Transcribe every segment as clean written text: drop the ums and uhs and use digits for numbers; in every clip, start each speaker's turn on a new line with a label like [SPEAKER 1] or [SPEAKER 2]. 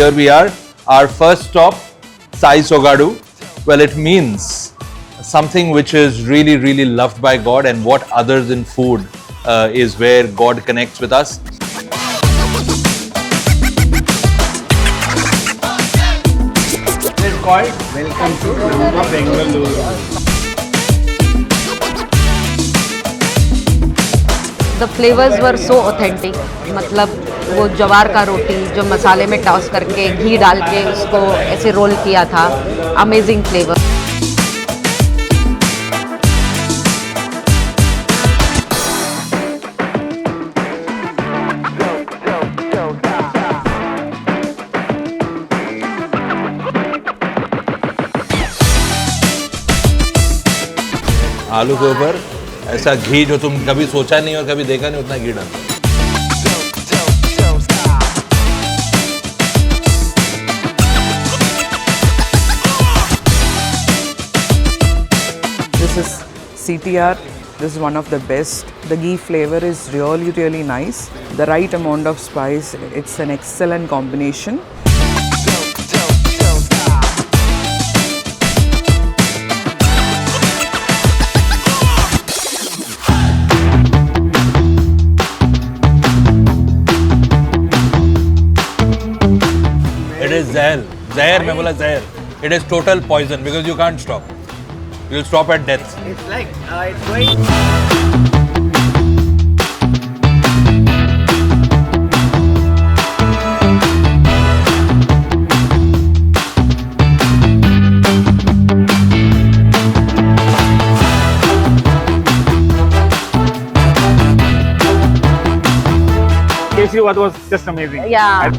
[SPEAKER 1] Here we are, our first stop, 𝐤𝐴𝐽𝐻. Well, it means something which is really, really loved by God, and what others in food is where God connects with us.
[SPEAKER 2] It's called Welcome to Bengaluru.
[SPEAKER 3] The flavors were so authentic. मतलब वो जवार का रोटी जो मसाले में toss करके घी डाल के उसको ऐसे रोल किया था, अमेजिंग फ्लेवर.
[SPEAKER 1] आलू के ऊपर ऐसा घी जो तुम कभी सोचा नहीं और कभी देखा नहीं, उतना घी डालना.
[SPEAKER 4] This is CTR. This is one of the best. The ghee flavor is really, really nice. The right amount of spice. It's an excellent combination.
[SPEAKER 1] It is zehel. Zehar, मैं बोला zehar. It is total poison because you can't stop. You will stop at death.
[SPEAKER 2] It's like, it's going... Kezhiwad was just amazing.
[SPEAKER 3] Yeah.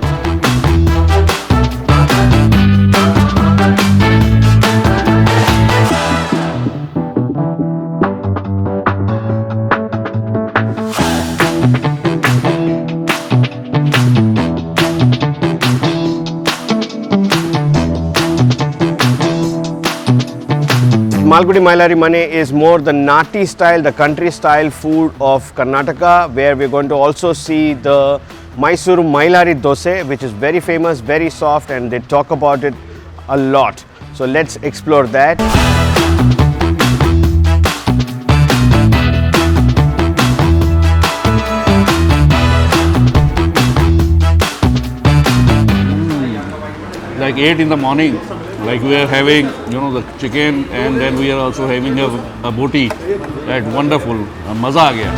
[SPEAKER 5] Malgudi Mailari Mane is more the nati style, the country style food of Karnataka, where we're going to also see the Mysuru Mailari Dose, which is very famous, very soft, and they talk about it a lot. So let's explore that.
[SPEAKER 6] Like 8 in the morning, like we are having, the chicken, and then we are also having a boti. That wonderful, maza aa gaya.